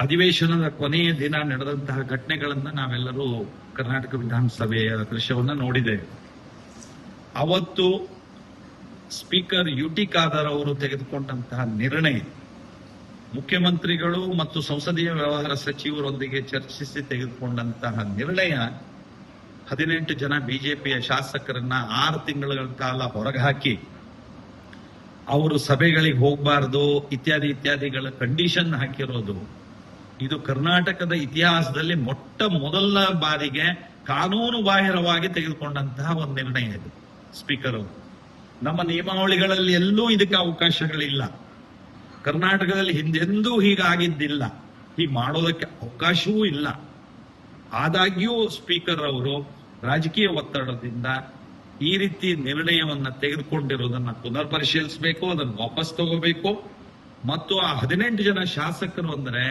ಅಧಿವೇಶನದ ಕೊನೆಯ ದಿನ ನಡೆದಂತಹ ಘಟನೆಗಳನ್ನ ನಾವೆಲ್ಲರೂ ಕರ್ನಾಟಕ ವಿಧಾನಸಭೆಯ ದೃಶ್ಯವನ್ನ ನೋಡಿದ್ದೇವೆ. ಅವತ್ತು ಸ್ಪೀಕರ್ ಯುಟಿ ಖಾದರ್ ಅವರು ತೆಗೆದುಕೊಂಡಂತಹ ನಿರ್ಣಯ ಮುಖ್ಯಮಂತ್ರಿಗಳು ಮತ್ತು ಸಂಸದೀಯ ವ್ಯವಹಾರ ಸಚಿವರೊಂದಿಗೆ ಚರ್ಚಿಸಿ ತೆಗೆದುಕೊಂಡಂತಹ ನಿರ್ಣಯ 18 ಜನ ಬಿಜೆಪಿಯ ಶಾಸಕರನ್ನ 6 ತಿಂಗಳ ಕಾಲ ಹೊರಗೆ ಹಾಕಿ ಅವರು ಸಭೆಗಳಿಗೆ ಹೋಗಬಾರದು ಇತ್ಯಾದಿಗಳ ಕಂಡೀಷನ್ ಹಾಕಿರೋದು ಇದು ಕರ್ನಾಟಕದ ಇತಿಹಾಸದಲ್ಲಿ ಮೊಟ್ಟ ಮೊದಲ ಬಾರಿಗೆ ಕಾನೂನು ಬಾಹಿರವಾಗಿ ತೆಗೆದುಕೊಂಡಂತಹ ಒಂದು ನಿರ್ಣಯ ಇದು. ಸ್ಪೀಕರ್ ಅವರು ನಮ್ಮ ನಿಯಮಾವಳಿಗಳಲ್ಲಿ ಎಲ್ಲೂ ಇದಕ್ಕೆ ಅವಕಾಶಗಳಿಲ್ಲ. ಕರ್ನಾಟಕದಲ್ಲಿ ಹಿಂದೆಂದೂ ಹೀಗಾಗಿದ್ದಿಲ್ಲ, ಹೀಗೆ ಮಾಡೋದಕ್ಕೆ ಅವಕಾಶವೂ ಇಲ್ಲ. ಆದಾಗ್ಯೂ ಸ್ಪೀಕರ್ ಅವರು ರಾಜಕೀಯ ಒತ್ತಡದಿಂದ ಈ ರೀತಿ ನಿರ್ಣಯವನ್ನ ತೆಗೆದುಕೊಂಡಿರೋದನ್ನ ಪುನರ್ ಪರಿಶೀಲಿಸಬೇಕು, ಅದನ್ನು ವಾಪಸ್ ತಗೋಬೇಕು. ಮತ್ತು ಆ 18 ಜನ ಶಾಸಕರು ಅಂದ್ರೆ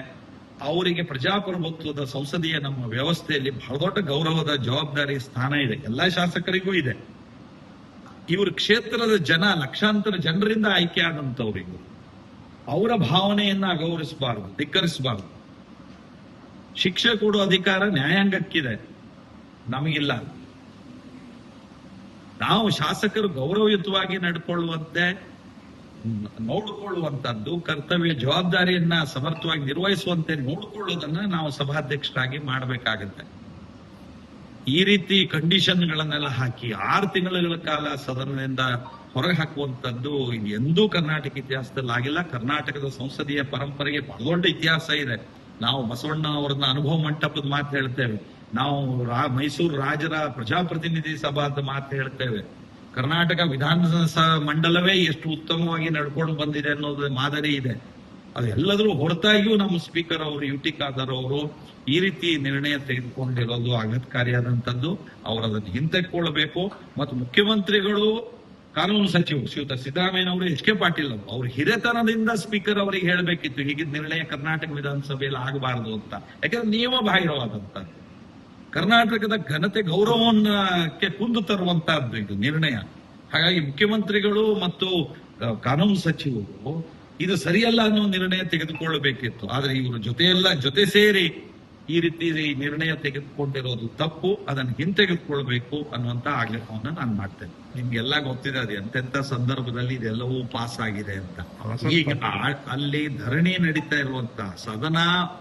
ಅವರಿಗೆ ಪ್ರಜಾಪ್ರಭುತ್ವದ ಸಂಸದೀಯ ನಮ್ಮ ವ್ಯವಸ್ಥೆಯಲ್ಲಿ ಬಹಳ ದೊಡ್ಡ ಗೌರವದ ಜವಾಬ್ದಾರಿ ಸ್ಥಾನ ಇದೆ, ಎಲ್ಲಾ ಶಾಸಕರಿಗೂ ಇದೆ. ಇವರು ಕ್ಷೇತ್ರದ ಜನ, ಲಕ್ಷಾಂತರ ಜನರಿಂದ ಆಯ್ಕೆ ಆದಂತವರಿಗೂ ಅವರ ಭಾವನೆಯನ್ನ ಅಗೌರವಿಸಬಾರದು, ಧಿಕ್ಕರಿಸಬಾರದು. ಶಿಕ್ಷೆ ಕೊಡುವ ಅಧಿಕಾರ ನ್ಯಾಯಾಂಗಕ್ಕಿದೆ, ನಮಗಿಲ್ಲ. ನಾವು ಶಾಸಕರು ಗೌರವಯುತವಾಗಿ ನಡ್ಕೊಳ್ಳುವಂತೆ ನೋಡಿಕೊಳ್ಳುವಂತದ್ದು, ಕರ್ತವ್ಯ ಜವಾಬ್ದಾರಿಯನ್ನ ಸಮರ್ಥವಾಗಿ ನಿರ್ವಹಿಸುವಂತೆ ನೋಡಿಕೊಳ್ಳೋದನ್ನ ನಾವು ಸಭಾಧ್ಯಕ್ಷರಾಗಿ ಮಾಡಬೇಕಾಗತ್ತೆ. ಈ ರೀತಿ ಕಂಡೀಷನ್ಗಳನ್ನೆಲ್ಲ ಹಾಕಿ 6 ತಿಂಗಳ ಕಾಲ ಸದನದಿಂದ ಹೊರಗೆ ಹಾಕುವಂತದ್ದು ಎಂದೂ ಕರ್ನಾಟಕ ಇತಿಹಾಸದಲ್ಲಿ ಆಗಿಲ್ಲ. ಕರ್ನಾಟಕದ ಸಂಸದೀಯ ಪರಂಪರೆಗೆ ಬಹಳ ದೊಡ್ಡ ಇತಿಹಾಸ ಇದೆ. ನಾವು ಬಸವಣ್ಣ ಅವರನ್ನ ಅನುಭವ ಮಂಟಪದ ಮಾತು ಹೇಳ್ತೇವೆ, ನಾವು ಮೈಸೂರು ರಾಜರ ಪ್ರಜಾಪ್ರತಿನಿಧಿ ಸಭಾದ ಮಾತು ಹೇಳ್ತೇವೆ. ಕರ್ನಾಟಕ ವಿಧಾನ ಮಂಡಲವೇ ಎಷ್ಟು ಉತ್ತಮವಾಗಿ ನಡ್ಕೊಂಡು ಬಂದಿದೆ ಅನ್ನೋದು ಮಾದರಿ ಇದೆ. ಅದೆಲ್ಲದರೂ ಹೊರತಾಗಿಯೂ ನಮ್ಮ ಸ್ಪೀಕರ್ ಅವರು ಯುಟಿ ಖಾದರ್ ಅವರು ಈ ರೀತಿ ನಿರ್ಣಯ ತೆಗೆದುಕೊಂಡಿರೋದು ಆಘಾತಕಾರಿಯಾದಂಥದ್ದು. ಅವರು ಅದನ್ನು ಹಿಂತೆಕೊಳ್ಳಬೇಕು. ಮತ್ತು ಮುಖ್ಯಮಂತ್ರಿಗಳು, ಕಾನೂನು ಸಚಿವರು ಶ್ರೀಯುತ ಸಿದ್ದರಾಮಯ್ಯ ಅವರು, ಎಚ್ ಕೆ ಪಾಟೀಲ್ ಅವರು ಅವ್ರ ಹಿರಿತನದಿಂದ ಸ್ಪೀಕರ್ ಅವರಿಗೆ ಹೇಳಬೇಕಿತ್ತು ಹೀಗಿದ್ದ ನಿರ್ಣಯ ಕರ್ನಾಟಕ ವಿಧಾನಸಭೆಯಲ್ಲಿ ಆಗಬಾರದು ಅಂತ. ಯಾಕಂದ್ರೆ ನಿಯಮ ಬಾಹಿರವಾದಂಥದ್ದು, ಕರ್ನಾಟಕದ ಘನತೆ ಗೌರವಕ್ಕೆ ಕುಂದು ತರುವಂತಹದ್ದು ಇದು ನಿರ್ಣಯ. ಹಾಗಾಗಿ ಮುಖ್ಯಮಂತ್ರಿಗಳು ಮತ್ತು ಕಾನೂನು ಸಚಿವರು ಇದು ಸರಿಯಲ್ಲ ಅನ್ನೋ ನಿರ್ಣಯ ತೆಗೆದುಕೊಳ್ಳಬೇಕಿತ್ತು. ಆದ್ರೆ ಇವರು ಜೊತೆ ಸೇರಿ ಈ ರೀತಿ ನಿರ್ಣಯ ತೆಗೆದುಕೊಂಡಿರೋದು ತಪ್ಪು, ಅದನ್ನು ಹಿಂತೆಗೆದುಕೊಳ್ಬೇಕು ಅನ್ನುವಂತ ಆಗ್ರಹವನ್ನ ನಾನು ಮಾಡ್ತೇನೆ. ನಿಮ್ಗೆಲ್ಲ ಗೊತ್ತಿದೆ ಅದು ಎಂತೆಂತ ಸಂದರ್ಭದಲ್ಲಿ ಇದೆಲ್ಲವೂ ಪಾಸ್ ಆಗಿದೆ ಅಂತ. ಈಗ ಅಲ್ಲಿ ಧರಣಿ ನಡೀತಾ ಇರುವಂತ, ಸದನ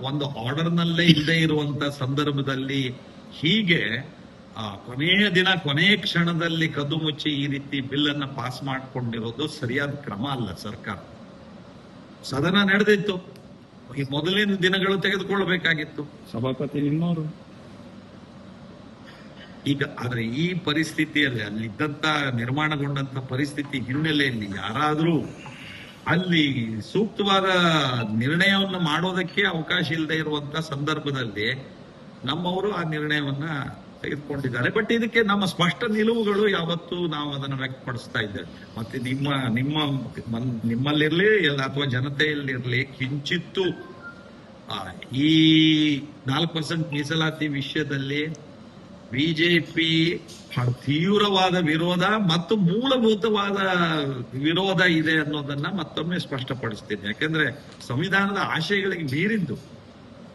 ಒಂದು ಆರ್ಡರ್ ನಲ್ಲೇ ಇಲ್ಲದೆ ಇರುವಂತ ಸಂದರ್ಭದಲ್ಲಿ ಹೀಗೆ ಕೊನೆಯ ದಿನ ಕೊನೆಯ ಕ್ಷಣದಲ್ಲಿ ಕದ್ದು ಮುಚ್ಚಿ ಈ ರೀತಿ ಬಿಲ್ ಅನ್ನ ಪಾಸ್ ಮಾಡಿಕೊಂಡಿರೋದು ಸರಿಯಾದ ಕ್ರಮ ಅಲ್ಲ. ಸರ್ಕಾರ ಸದನ ನಡೆದಿತ್ತು, ಈ ಮೊದಲಿನ ದಿನಗಳು ತೆಗೆದುಕೊಳ್ಳಬೇಕಾಗಿತ್ತು. ಸಭಾಪತಿ ನಿಮ್ಮವರು ಈಗ ಆದ್ರೆ ಈ ಪರಿಸ್ಥಿತಿಯಲ್ಲಿ, ಅಲ್ಲಿದ್ದಂತ ನಿರ್ಮಾಣಗೊಂಡಂತ ಪರಿಸ್ಥಿತಿ ಹಿನ್ನೆಲೆಯಲ್ಲಿ ಯಾರಾದ್ರೂ ಅಲ್ಲಿ ಸೂಕ್ತವಾದ ನಿರ್ಣಯವನ್ನು ಮಾಡೋದಕ್ಕೆ ಅವಕಾಶ ಇಲ್ಲದೆ ಇರುವಂತ ಸಂದರ್ಭದಲ್ಲಿ ನಮ್ಮವರು ಆ ನಿರ್ಣಯವನ್ನ ತೆಗೆದುಕೊಂಡಿದ್ದಾರೆ. ಬಟ್ ಇದಕ್ಕೆ ನಮ್ಮ ಸ್ಪಷ್ಟ ನಿಲುವುಗಳು ಯಾವತ್ತೂ ನಾವು ಅದನ್ನು ವ್ಯಕ್ತಪಡಿಸ್ತಾ ಇದ್ದೇವೆ. ಮತ್ತೆ ನಿಮ್ಮಲ್ಲಿರ್ಲಿ ಅಥವಾ ಜನತೆಯಲ್ಲಿರ್ಲಿ ಕಿಂಚಿತ್ತು ಈ 4% ಮೀಸಲಾತಿ ವಿಷಯದಲ್ಲಿ ಬಿಜೆಪಿ ತೀವ್ರವಾದ ವಿರೋಧ ಮತ್ತು ಮೂಲಭೂತವಾದ ವಿರೋಧ ಇದೆ ಅನ್ನೋದನ್ನ ಮತ್ತೊಮ್ಮೆ ಸ್ಪಷ್ಟಪಡಿಸ್ತೀನಿ. ಯಾಕಂದ್ರೆ ಸಂವಿಧಾನದ ಆಶಯಗಳಿಗೆ ಮೀರಿದ್ದು,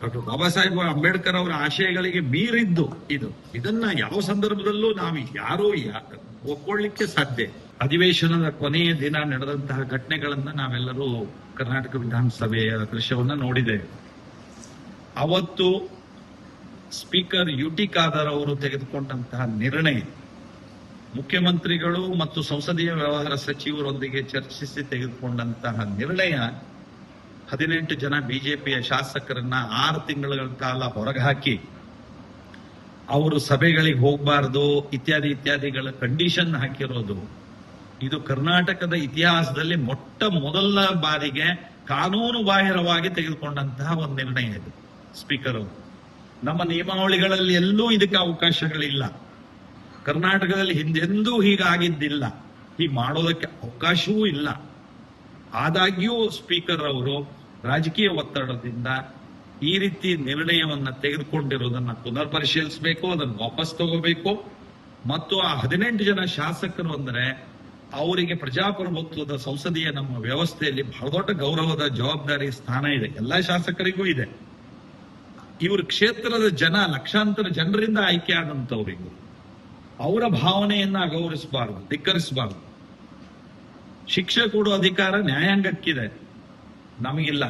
ಡಾಕ್ಟರ್ ಬಾಬಾ ಸಾಹೇಬ್ ಅಂಬೇಡ್ಕರ್ ಅವರ ಆಶಯಗಳಿಗೆ ಮೀರಿದ್ದು ಇದನ್ನ ಯಾವ ಸಂದರ್ಭದಲ್ಲೂ ನಾವು ಯಾರೂ ಒಪ್ಕೊಳ್ಳಿಕ್ಕೆ ಸಾಧ್ಯ. ಅಧಿವೇಶನದ ಕೊನೆಯ ದಿನ ನಡೆದಂತಹ ಘಟನೆಗಳನ್ನ ನಾವೆಲ್ಲರೂ ಕರ್ನಾಟಕ ವಿಧಾನಸಭೆಯ ದೃಶ್ಯವನ್ನ ನೋಡಿದ್ದೇವೆ. ಅವತ್ತು ಸ್ಪೀಕರ್ ಯುಟಿ ಖಾದರ್ ಅವರು ತೆಗೆದುಕೊಂಡಂತಹ ನಿರ್ಣಯ ಮುಖ್ಯಮಂತ್ರಿಗಳು ಮತ್ತು ಸಂಸದೀಯ ವ್ಯವಹಾರ ಸಚಿವರೊಂದಿಗೆ ಚರ್ಚಿಸಿ ತೆಗೆದುಕೊಂಡಂತಹ ನಿರ್ಣಯ 18 ಜನ ಬಿಜೆಪಿಯ ಶಾಸಕರನ್ನ 6 ತಿಂಗಳ ಕಾಲ ಹೊರಗೆ ಹಾಕಿ ಅವರು ಸಭೆಗಳಿಗೆ ಹೋಗಬಾರದು ಇತ್ಯಾದಿಗಳ ಕಂಡೀಷನ್ ಹಾಕಿರೋದು ಇದು ಕರ್ನಾಟಕದ ಇತಿಹಾಸದಲ್ಲಿ ಮೊಟ್ಟ ಮೊದಲ ಬಾರಿಗೆ ಕಾನೂನು ಬಾಹಿರವಾಗಿ ತೆಗೆದುಕೊಂಡಂತಹ ಒಂದು ನಿರ್ಣಯ ಇದು. ಸ್ಪೀಕರ್ ಅವರು ನಮ್ಮ ನಿಯಮಾವಳಿಗಳಲ್ಲಿ ಎಲ್ಲೂ ಇದಕ್ಕೆ ಅವಕಾಶಗಳಿಲ್ಲ. ಕರ್ನಾಟಕದಲ್ಲಿ ಹಿಂದೆಂದೂ ಹೀಗಾಗಿದ್ದಿಲ್ಲ, ಹೀಗೆ ಮಾಡೋದಕ್ಕೆ ಅವಕಾಶವೂ ಇಲ್ಲ. ಆದಾಗ್ಯೂ ಸ್ಪೀಕರ್ ಅವರು ರಾಜಕೀಯ ಒತ್ತಡದಿಂದ ಈ ರೀತಿ ನಿರ್ಣಯವನ್ನ ತೆಗೆದುಕೊಂಡಿರೋದನ್ನ ಪುನರ್ ಪರಿಶೀಲಿಸಬೇಕು, ಅದನ್ನು ವಾಪಸ್ ತಗೋಬೇಕು. ಮತ್ತು ಆ 18 ಜನ ಶಾಸಕರು ಅಂದ್ರೆ ಅವರಿಗೆ ಪ್ರಜಾಪ್ರಭುತ್ವದ ಸಂಸದೀಯ ನಮ್ಮ ವ್ಯವಸ್ಥೆಯಲ್ಲಿ ಬಹಳ ದೊಡ್ಡ ಗೌರವದ ಜವಾಬ್ದಾರಿ ಸ್ಥಾನ ಇದೆ, ಎಲ್ಲಾ ಶಾಸಕರಿಗೂ ಇದೆ. ಇವ್ರ ಕ್ಷೇತ್ರದ ಜನ ಲಕ್ಷಾಂತರ ಜನರಿಂದ ಆಯ್ಕೆ ಆದಂತವ್ರಿಗೂ ಅವರ ಭಾವನೆಯನ್ನ ಗೌರವಿಸಬಾರದು, ಧಿಕ್ಕರಿಸಬಾರದು. ಶಿಕ್ಷೆ ಕೊಡೋ ಅಧಿಕಾರ ನ್ಯಾಯಾಂಗಕ್ಕಿದೆ, ನಮಗಿಲ್ಲ.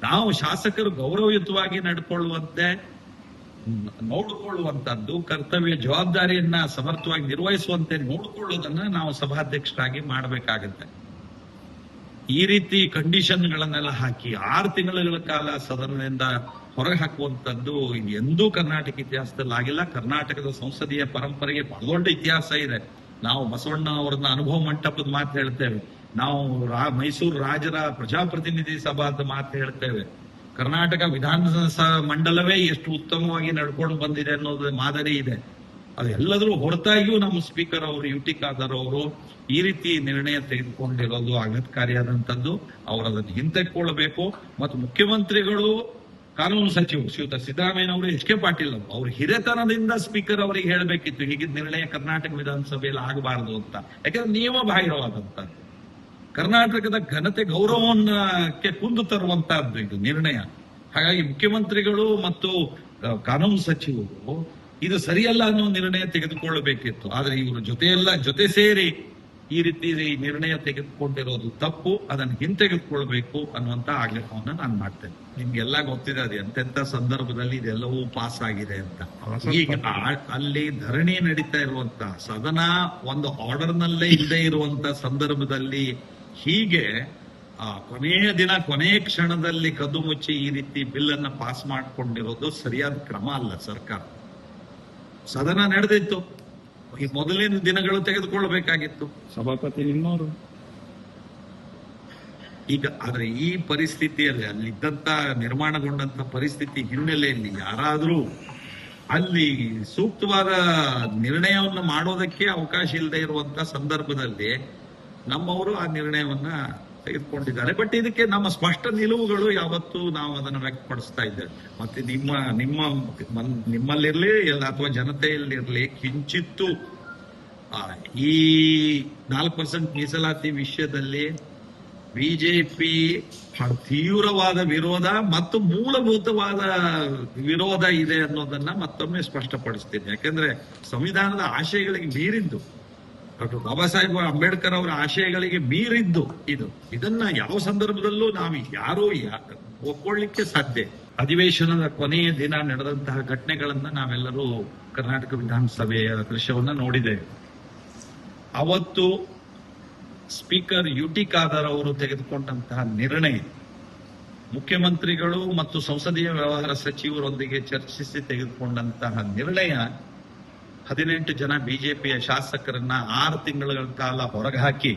ನಾವು ಶಾಸಕರು ಗೌರವಯುತವಾಗಿ ನಡ್ಕೊಳ್ಳುವಂತೆ ನೋಡಿಕೊಳ್ಳುವಂತದ್ದು, ಕರ್ತವ್ಯ ಜವಾಬ್ದಾರಿಯನ್ನ ಸಮರ್ಥವಾಗಿ ನಿರ್ವಹಿಸುವಂತೆ ನೋಡಿಕೊಳ್ಳೋದನ್ನ ನಾವು ಸಭಾಧ್ಯಕ್ಷರಾಗಿ ಮಾಡಬೇಕಾಗತ್ತೆ. ಈ ರೀತಿ ಕಂಡೀಷನ್ಗಳನ್ನೆಲ್ಲ ಹಾಕಿ 6 ತಿಂಗಳ ಕಾಲ ಸದನದಿಂದ ಹೊರಗೆ ಹಾಕುವಂತದ್ದು ಎಂದೂ ಕರ್ನಾಟಕ ಇತಿಹಾಸದಲ್ಲಿ ಆಗಿಲ್ಲ. ಕರ್ನಾಟಕದ ಸಂಸದೀಯ ಪರಂಪರೆಗೆ ಬಹಳ ದೊಡ್ಡ ಇತಿಹಾಸ ಇದೆ. ನಾವು ಬಸವಣ್ಣ ಅವರನ್ನ ಅನುಭವ ಮಂಟಪದ ಮಾತು ಹೇಳ್ತೇವೆ, ನಾವು ಮೈಸೂರು ರಾಜರ ಪ್ರಜಾಪ್ರತಿನಿಧಿ ಸಭಾದ ಮಾತು ಹೇಳ್ತೇವೆ. ಕರ್ನಾಟಕ ವಿಧಾನಸಭಾ ಮಂಡಲವೇ ಎಷ್ಟು ಉತ್ತಮವಾಗಿ ನಡ್ಕೊಂಡು ಬಂದಿದೆ ಅನ್ನೋದು ಮಾದರಿ ಇದೆ. ಅದೆಲ್ಲದರೂ ಹೊರತಾಗಿಯೂ ನಮ್ಮ ಸ್ಪೀಕರ್ ಅವರು ಯುಟಿ ಖಾದರ್ ಅವರು ಈ ರೀತಿ ನಿರ್ಣಯ ತೆಗೆದುಕೊಂಡಿರೋದು ಆಘಾತಕಾರಿಯಾದಂತದ್ದು. ಅವರು ಅದನ್ನು ಹಿಂತೆಕೊಳ್ಳಬೇಕು. ಮತ್ತು ಮುಖ್ಯಮಂತ್ರಿಗಳು, ಕಾನೂನು ಸಚಿವರು ಶ್ರೀಯುತ ಸಿದ್ದರಾಮಯ್ಯ ಅವರು, ಎಚ್ ಕೆ ಪಾಟೀಲ್ ಅವರು ಹಿರಿತನದಿಂದ ಸ್ಪೀಕರ್ ಅವರಿಗೆ ಹೇಳಬೇಕಿತ್ತು ಹೀಗಿದ್ದ ನಿರ್ಣಯ ಕರ್ನಾಟಕ ವಿಧಾನಸಭೆಯಲ್ಲಿ ಆಗಬಾರದು ಅಂತ. ಯಾಕಂದ್ರೆ ನಿಯಮ ಬಾಹಿರವಾದಂತ ಕರ್ನಾಟಕದ ಘನತೆ ಗೌರವಕ್ಕೆ ಕುಂದು ತರುವಂತಹದ್ದು ಇದು ನಿರ್ಣಯ. ಹಾಗಾಗಿ ಮುಖ್ಯಮಂತ್ರಿಗಳು ಮತ್ತು ಕಾನೂನು ಸಚಿವರು ಇದು ಸರಿಯಲ್ಲ ಅನ್ನೋ ನಿರ್ಣಯ ತೆಗೆದುಕೊಳ್ಳಬೇಕಿತ್ತು. ಆದ್ರೆ ಇವರು ಜೊತೆ ಸೇರಿ ಈ ರೀತಿ ನಿರ್ಣಯ ತೆಗೆದುಕೊಂಡಿರೋದು ತಪ್ಪು. ಅದನ್ನು ಹಿಂತೆಗೆದುಕೊಳ್ಬೇಕು ಅನ್ನುವಂತ ಆಗ್ರಹವನ್ನ ನಾನು ಮಾಡ್ತೇನೆ. ನಿಮ್ಗೆಲ್ಲ ಗೊತ್ತಿದೆ ಅದು ಎಂತೆಂತ ಸಂದರ್ಭದಲ್ಲಿ ಇದೆಲ್ಲವೂ ಪಾಸ್ ಆಗಿದೆ ಅಂತ. ಈಗ ಅಲ್ಲಿ ಧರಣಿ ನಡೀತಾ ಇರುವಂತ, ಸದನ ಒಂದು ಆರ್ಡರ್ ನಲ್ಲೇ ಇಲ್ಲದೆ ಇರುವಂತ ಸಂದರ್ಭದಲ್ಲಿ ಹೀಗೆ ಕೊನೆಯ ದಿನ ಕೊನೆಯ ಕ್ಷಣದಲ್ಲಿ ಕದ್ದು ಮುಚ್ಚಿ ಈ ರೀತಿ ಬಿಲ್ ಅನ್ನ ಪಾಸ್ ಮಾಡ್ಕೊಂಡಿರೋದು ಸರಿಯಾದ ಕ್ರಮ ಅಲ್ಲ. ಸರ್ಕಾರ ಸದನ ನಡೆದಿತ್ತು, ಈ ಮೊದಲಿನ ದಿನಗಳು ತೆಗೆದುಕೊಳ್ಳಬೇಕಾಗಿತ್ತು. ಸಭಾಪತಿ ನಿಮ್ಮವರು ಈಗ ಆದ್ರೆ ಈ ಪರಿಸ್ಥಿತಿಯಲ್ಲಿ ಅಲ್ಲಿದ್ದಂತ ನಿರ್ಮಾಣಗೊಂಡಂತ ಪರಿಸ್ಥಿತಿ ಹಿನ್ನೆಲೆಯಲ್ಲಿ ಯಾರಾದ್ರೂ ಅಲ್ಲಿ ಸೂಕ್ತವಾದ ನಿರ್ಣಯವನ್ನು ಮಾಡೋದಕ್ಕೆ ಅವಕಾಶ ಇಲ್ಲದೆ ಇರುವಂತ ಸಂದರ್ಭದಲ್ಲಿ ನಮ್ಮವರು ಆ ನಿರ್ಣಯವನ್ನ ತೆಗೆದುಕೊಂಡಿದ್ದಾರೆ. ಬಟ್ ಇದಕ್ಕೆ ನಮ್ಮ ಸ್ಪಷ್ಟ ನಿಲುವುಗಳು ಯಾವತ್ತೂ ನಾವು ಅದನ್ನು ವ್ಯಕ್ತಪಡಿಸ್ತಾ ಇದ್ದೇವೆ. ಮತ್ತೆ ನಿಮ್ಮಲ್ಲಿರ್ಲಿ ಅಥವಾ ಜನತೆಯಲ್ಲಿರ್ಲಿ ಕಿಂಚಿತ್ತು ಈ 4% ಮೀಸಲಾತಿ ವಿಷಯದಲ್ಲಿ ಬಿಜೆಪಿ ತೀವ್ರವಾದ ವಿರೋಧ ಮತ್ತು ಮೂಲಭೂತವಾದ ವಿರೋಧ ಇದೆ ಅನ್ನೋದನ್ನ ಮತ್ತೊಮ್ಮೆ ಸ್ಪಷ್ಟಪಡಿಸ್ತೀನಿ. ಯಾಕಂದ್ರೆ ಸಂವಿಧಾನದ ಆಶಯಗಳಿಗೆ ಮೀರಿದ್ದು, ಡಾಕ್ಟರ್ ಬಾಬಾ ಸಾಹೇಬ್ ಅಂಬೇಡ್ಕರ್ ಅವರ ಆಶಯಗಳಿಗೆ ಮೀರಿದ್ದು ಇದನ್ನ ಯಾವ ಸಂದರ್ಭದಲ್ಲೂ ನಾವು ಯಾರೂ ಒಪ್ಕೊಳ್ಳಿಕ್ಕೆ ಸಾಧ್ಯ. ಅಧಿವೇಶನದ ಕೊನೆಯ ದಿನ ನಡೆದಂತಹ ಘಟನೆಗಳನ್ನ ನಾವೆಲ್ಲರೂ ಕರ್ನಾಟಕ ವಿಧಾನಸಭೆಯ ದೃಶ್ಯವನ್ನ ನೋಡಿದ್ದೇವೆ. ಅವತ್ತು ಸ್ಪೀಕರ್ ಯುಟಿ ಖಾದರ್ ಅವರು ತೆಗೆದುಕೊಂಡಂತಹ ನಿರ್ಣಯ, ಮುಖ್ಯಮಂತ್ರಿಗಳು ಮತ್ತು ಸಂಸದೀಯ ವ್ಯವಹಾರ ಸಚಿವರೊಂದಿಗೆ ಚರ್ಚಿಸಿ ತೆಗೆದುಕೊಂಡಂತಹ ನಿರ್ಣಯ 18 ಜನ ಬಿಜೆಪಿಯ ಶಾಸಕರನ್ನ 6 ತಿಂಗಳ ಕಾಲ ಹೊರಗೆ ಹಾಕಿ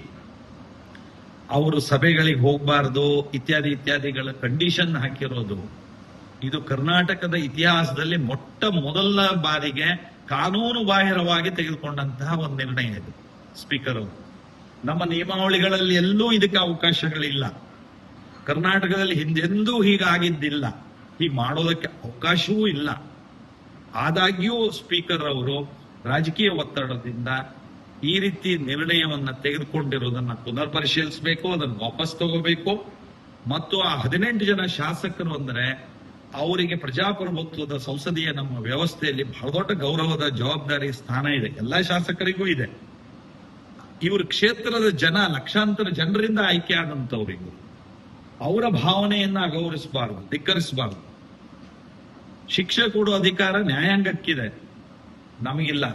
ಅವರು ಸಭೆಗಳಿಗೆ ಹೋಗಬಾರದು ಇತ್ಯಾದಿಗಳ ಕಂಡೀಷನ್ ಹಾಕಿರೋದು, ಇದು ಕರ್ನಾಟಕದ ಇತಿಹಾಸದಲ್ಲಿ ಮೊದಲ ಬಾರಿಗೆ ಕಾನೂನು ಬಾಹಿರವಾಗಿ ತೆಗೆದುಕೊಂಡಂತಹ ಒಂದು ನಿರ್ಣಯ ಇದು. ಸ್ಪೀಕರ್ ಅವರು, ನಮ್ಮ ನಿಯಮಾವಳಿಗಳಲ್ಲಿ ಎಲ್ಲೂ ಇದಕ್ಕೆ ಅವಕಾಶಗಳಿಲ್ಲ. ಕರ್ನಾಟಕದಲ್ಲಿ ಹಿಂದೆಂದೂ ಹೀಗಾಗಿದ್ದಿಲ್ಲ, ಹೀಗೆ ಮಾಡೋದಕ್ಕೆ ಅವಕಾಶವೂ ಇಲ್ಲ. ಆದಾಗ್ಯೂ ಸ್ಪೀಕರ್ ಅವರು ರಾಜಕೀಯ ಒತ್ತಡದಿಂದ ಈ ರೀತಿ ನಿರ್ಣಯವನ್ನ ತೆಗೆದುಕೊಂಡಿರೋದನ್ನ ಪುನರ್ ಪರಿಶೀಲಿಸಬೇಕು, ಅದನ್ನು ವಾಪಸ್ ತಗೋಬೇಕು. ಮತ್ತು ಆ 18 ಜನ ಶಾಸಕರು ಅಂದ್ರೆ ಅವರಿಗೆ ಪ್ರಜಾಪ್ರಭುತ್ವದ ಸಂಸದೀಯ ನಮ್ಮ ವ್ಯವಸ್ಥೆಯಲ್ಲಿ ಬಹಳ ದೊಡ್ಡ ಗೌರವದ ಜವಾಬ್ದಾರಿ ಸ್ಥಾನ ಇದೆ, ಎಲ್ಲಾ ಶಾಸಕರಿಗೂ ಇದೆ. ಇವ್ರ ಕ್ಷೇತ್ರದ ಜನ ಲಕ್ಷಾಂತರ ಜನರಿಂದ ಆಯ್ಕೆ ಆದಂತವ್ರಿಗೂ ಅವರ ಭಾವನೆಯನ್ನ ಗೌರವಿಸಬಾರದು, ಧಿಕ್ಕರಿಸಬಾರದು. ಶಿಕ್ಷೆ ಕೊಡೋ ಅಧಿಕಾರ ನ್ಯಾಯಾಂಗಕ್ಕಿದೆ, ನಮಗಿಲ್ಲ.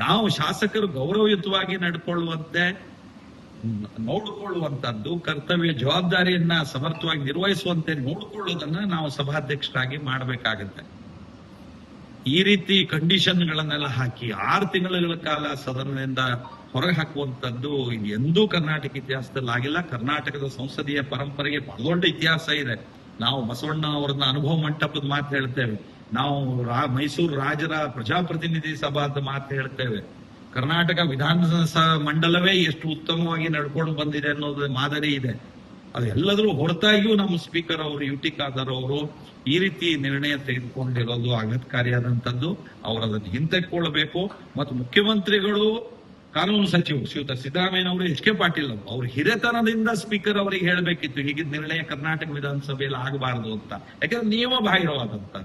ನಾವು ಶಾಸಕರು ಗೌರವಯುತವಾಗಿ ನಡ್ಕೊಳ್ಳುವಂತೆ ನೋಡಿಕೊಳ್ಳುವಂತದ್ದು, ಕರ್ತವ್ಯ ಜವಾಬ್ದಾರಿಯನ್ನ ಸಮರ್ಥವಾಗಿ ನಿರ್ವಹಿಸುವಂತೆ ನೋಡಿಕೊಳ್ಳೋದನ್ನ ನಾವು ಸಭಾಧ್ಯಕ್ಷರಾಗಿ ಮಾಡಬೇಕಾಗತ್ತೆ. ಈ ರೀತಿ ಕಂಡೀಷನ್ಗಳನ್ನೆಲ್ಲ ಹಾಕಿ 6 ತಿಂಗಳ ಕಾಲ ಸದನದಿಂದ ಹೊರಗೆ ಹಾಕುವಂತದ್ದು ಎಂದೂ ಕರ್ನಾಟಕ ಇತಿಹಾಸದಲ್ಲಿ ಆಗಿಲ್ಲ. ಕರ್ನಾಟಕದ ಸಂಸದೀಯ ಪರಂಪರೆಗೆ ಬಹಳ ದೊಡ್ಡ ಇತಿಹಾಸ ಇದೆ. ನಾವು ಬಸವಣ್ಣ ಅವರನ್ನ ಅನುಭವ ಮಂಟಪದ ಮಾತು ಹೇಳ್ತೇವೆ, ನಾವು ಮೈಸೂರು ರಾಜರ ಪ್ರಜಾಪ್ರತಿನಿಧಿ ಸಭಾದ ಮಾತು ಹೇಳ್ತೇವೆ. ಕರ್ನಾಟಕ ವಿಧಾನಸಭಾ ಮಂಡಲವೇ ಎಷ್ಟು ಉತ್ತಮವಾಗಿ ನಡ್ಕೊಂಡು ಬಂದಿದೆ ಅನ್ನೋದು ಮಾದರಿ ಇದೆ. ಅದೆಲ್ಲದರೂ ಹೊರತಾಗಿಯೂ ನಮ್ಮ ಸ್ಪೀಕರ್ ಅವರು ಯುಟಿ ಖಾದರ್ ಅವರು ಈ ರೀತಿ ನಿರ್ಣಯ ತೆಗೆದುಕೊಂಡಿರೋದು ಆಘಾತಕಾರಿಯಾದಂತದ್ದು. ಅವರು ಅದನ್ನು ಹಿಂತೆಕೊಳ್ಳಬೇಕು. ಮತ್ತು ಮುಖ್ಯಮಂತ್ರಿಗಳು, ಕಾನೂನು ಸಚಿವರು ಶ್ರೀಯುತ ಸಿದ್ದರಾಮಯ್ಯ ಅವರು ಎಚ್ ಕೆ ಪಾಟೀಲ್ ಅವರು ಅವ್ರ ಹಿರಿತನದಿಂದ ಸ್ಪೀಕರ್ ಅವರಿಗೆ ಹೇಳಬೇಕಿತ್ತು ಹೀಗಿದ್ದ ನಿರ್ಣಯ ಕರ್ನಾಟಕ ವಿಧಾನಸಭೆಯಲ್ಲಿ ಆಗಬಾರದು ಅಂತ. ಯಾಕಂದ್ರೆ ನಿಯಮ ಬಾಹಿರವಾದಂತ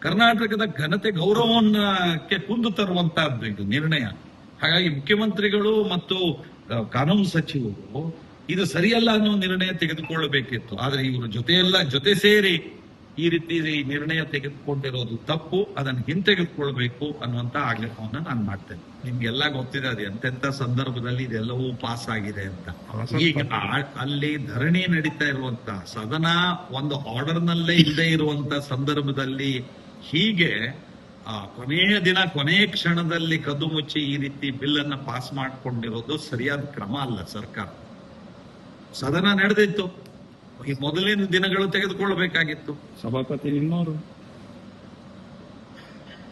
ಕರ್ನಾಟಕದ ಘನತೆ ಗೌರವಕ್ಕೆ ಕುಂದು ತರುವಂತಹದ್ದು ಇದು ನಿರ್ಣಯ. ಹಾಗಾಗಿ ಮುಖ್ಯಮಂತ್ರಿಗಳು ಮತ್ತು ಕಾನೂನು ಸಚಿವರು ಇದು ಸರಿಯಲ್ಲ ಅನ್ನೋ ನಿರ್ಣಯ ತೆಗೆದುಕೊಳ್ಳಬೇಕಿತ್ತು. ಆದ್ರೆ ಇವರು ಜೊತೆ ಸೇರಿ ಈ ರೀತಿ ನಿರ್ಣಯ ತೆಗೆದುಕೊಂಡಿರೋದು ತಪ್ಪು, ಅದನ್ನು ಹಿಂತೆಗೆದುಕೊಳ್ಬೇಕು ಅನ್ನುವಂತ ಆಗ್ರಹವನ್ನ ನಾನು ಮಾಡ್ತೇನೆ. ನಿಮ್ಗೆಲ್ಲ ಗೊತ್ತಿದೆ ಅದು ಎಂತೆಂತ ಸಂದರ್ಭದಲ್ಲಿ ಇದೆಲ್ಲವೂ ಪಾಸ್ ಆಗಿದೆ ಅಂತ. ಈಗ ಅಲ್ಲಿ ಧರಣಿ ನಡೀತಾ ಇರುವಂತ ಸದನ ಒಂದು ಆರ್ಡರ್ ನಲ್ಲೇ ಇಲ್ಲದೆ ಇರುವಂತ ಸಂದರ್ಭದಲ್ಲಿ ಹೀಗೆ ಕೊನೆಯ ಕ್ಷಣದಲ್ಲಿ ಕದ್ದು ಮುಚ್ಚಿ ಈ ರೀತಿ ಬಿಲ್ ಅನ್ನ ಪಾಸ್ ಮಾಡಿಕೊಂಡಿರೋದು ಸರಿಯಾದ ಕ್ರಮ ಅಲ್ಲ. ಸರ್ಕಾರ ಸದನ ನಡೆದಿತ್ತು, ಈ ಮೊದಲಿನ ದಿನಗಳು ತೆಗೆದುಕೊಳ್ಳಬೇಕಾಗಿತ್ತು. ಸಭಾಪತಿ ನಿಮ್ಮವರು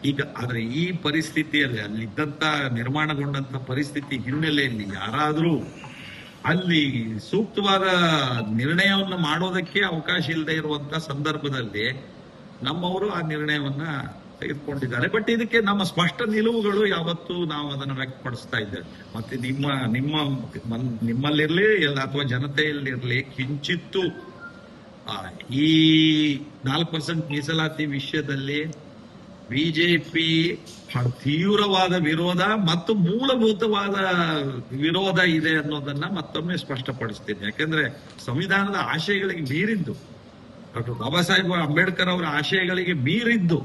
ಈಗ ಆದ್ರೆ ಈ ಪರಿಸ್ಥಿತಿಯಲ್ಲಿ ಅಲ್ಲಿದ್ದಂತ ನಿರ್ಮಾಣಗೊಂಡಂತ ಪರಿಸ್ಥಿತಿ ಹಿನ್ನೆಲೆಯಲ್ಲಿ ಯಾರಾದ್ರೂ ಅಲ್ಲಿ ಸೂಕ್ತವಾದ ನಿರ್ಣಯವನ್ನು ಮಾಡೋದಕ್ಕೆ ಅವಕಾಶ ಇಲ್ಲದೆ ಇರುವಂತ ಸಂದರ್ಭದಲ್ಲಿ ನಮ್ಮವರು ಆ ನಿರ್ಣಯವನ್ನ ತೆಗೆದುಕೊಂಡಿದ್ದಾರೆ. ಬಟ್ ಇದಕ್ಕೆ ನಮ್ಮ ಸ್ಪಷ್ಟ ನಿಲುವುಗಳು ಯಾವತ್ತೂ ನಾವು ಅದನ್ನು ವ್ಯಕ್ತಪಡಿಸ್ತಾ ಇದ್ದೇವೆ. ಮತ್ತೆ ನಿಮ್ಮಲ್ಲಿರ್ಲಿ ಅಥವಾ ಜನತೆಯಲ್ಲಿರ್ಲಿ ಕಿಂಚಿತ್ತು ಈ 4% ಮೀಸಲಾತಿ ವಿಷಯದಲ್ಲಿ ಬಿಜೆಪಿ ತೀವ್ರವಾದ ವಿರೋಧ ಮತ್ತು ಮೂಲಭೂತವಾದ ವಿರೋಧ ಇದೆ ಅನ್ನೋದನ್ನ ಮತ್ತೊಮ್ಮೆ ಸ್ಪಷ್ಟಪಡಿಸ್ತೀನಿ. ಯಾಕೆಂದ್ರೆ ಸಂವಿಧಾನದ ಆಶಯಗಳಿಗೆ ಮೀರಿದ್ದು, ಡಾಕ್ಟರ್ ಬಾಬಾ ಸಾಹೇಬ್ ಅಂಬೇಡ್ಕರ್ ಅವರ ಆಶಯಗಳಿಗೆ ಮೀರಿದ್ದು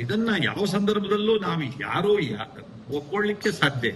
ಇದನ್ನ ಯಾವ ಸಂದರ್ಭದಲ್ಲೂ ನಾವು ಯಾರೂ ಒಪ್ಕೊಳ್ಳಿಕ್ಕೆ ಸಾಧ್ಯ